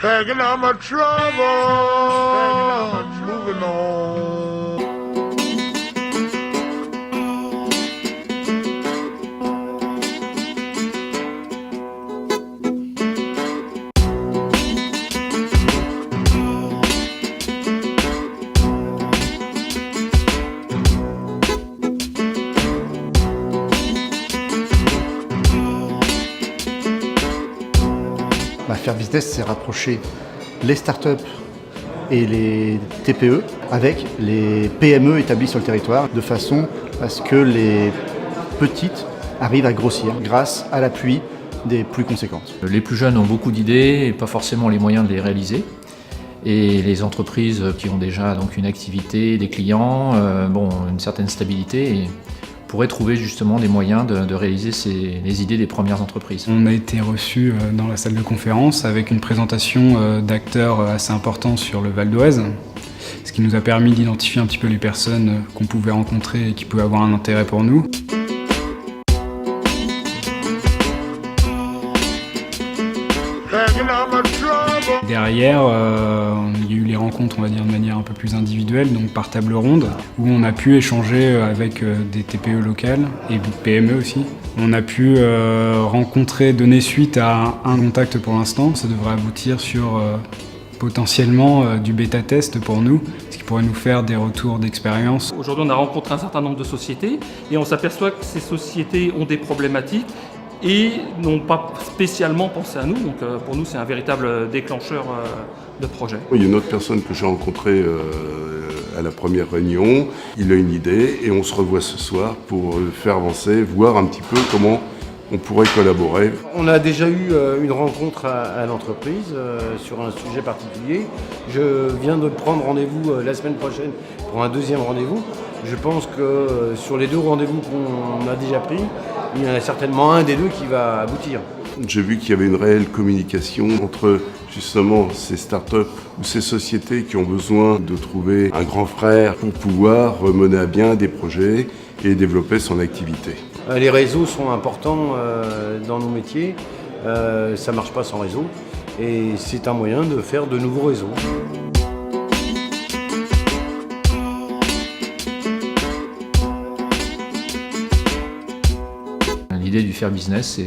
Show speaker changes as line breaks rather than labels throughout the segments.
Packing out my trouble, moving on.
Faire business, c'est rapprocher les startups et les TPE avec les PME établies sur le territoire, de façon à ce que les petites arrivent à grossir grâce à l'appui des plus conséquentes.
Les plus jeunes ont beaucoup d'idées et pas forcément les moyens de les réaliser. Et les entreprises qui ont déjà donc une activité, des clients, une certaine stabilité et pourraient trouver justement des moyens de réaliser les idées des premières entreprises.
On a été reçus dans la salle de conférence avec une présentation d'acteurs assez importants sur le Val d'Oise, ce qui nous a permis d'identifier un petit peu les personnes qu'on pouvait rencontrer et qui pouvaient avoir un intérêt pour nous. Derrière, il y a eu les rencontres, on va dire, de manière un peu plus individuelle, donc par table ronde, où on a pu échanger avec des TPE locales et des PME aussi. On a pu donner suite à un contact pour l'instant. Ça devrait aboutir sur potentiellement du bêta-test pour nous, ce qui pourrait nous faire des retours d'expérience.
Aujourd'hui, on a rencontré un certain nombre de sociétés et on s'aperçoit que ces sociétés ont des problématiques et n'ont pas spécialement pensé à nous. Donc pour nous, c'est un véritable déclencheur de projet.
Il y a une autre personne que j'ai rencontrée à la première réunion. Il a une idée et on se revoit ce soir pour faire avancer, voir un petit peu comment on pourrait collaborer.
On a déjà eu une rencontre à l'entreprise sur un sujet particulier. Je viens de prendre rendez-vous la semaine prochaine pour un deuxième rendez-vous. Je pense que sur les deux rendez-vous qu'on a déjà pris, il y en a certainement un des deux qui va aboutir.
J'ai vu qu'il y avait une réelle communication entre justement ces startups ou ces sociétés qui ont besoin de trouver un grand frère pour pouvoir mener à bien des projets et développer son activité.
Les réseaux sont importants dans nos métiers, ça ne marche pas sans réseau et c'est un moyen de faire de nouveaux réseaux.
L'idée du faire business,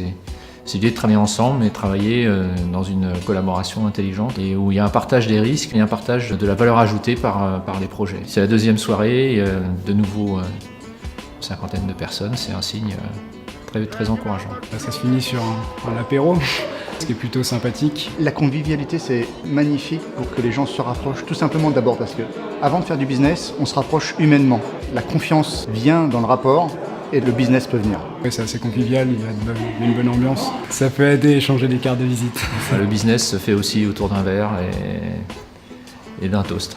c'est l'idée de travailler ensemble et travailler dans une collaboration intelligente et où il y a un partage des risques et un partage de la valeur ajoutée par les projets. C'est la deuxième soirée, de nouveau une cinquantaine de personnes, c'est un signe très, très encourageant.
Ça se finit sur un apéro, ce qui est plutôt sympathique.
La convivialité, c'est magnifique pour que les gens se rapprochent, tout simplement d'abord parce que avant de faire du business, on se rapproche humainement. La confiance vient dans le rapport et le business peut venir.
Ouais, c'est assez convivial, il y a une bonne ambiance. Ça peut aider à échanger des cartes de visite.
Le business se fait aussi autour d'un verre et d'un toast.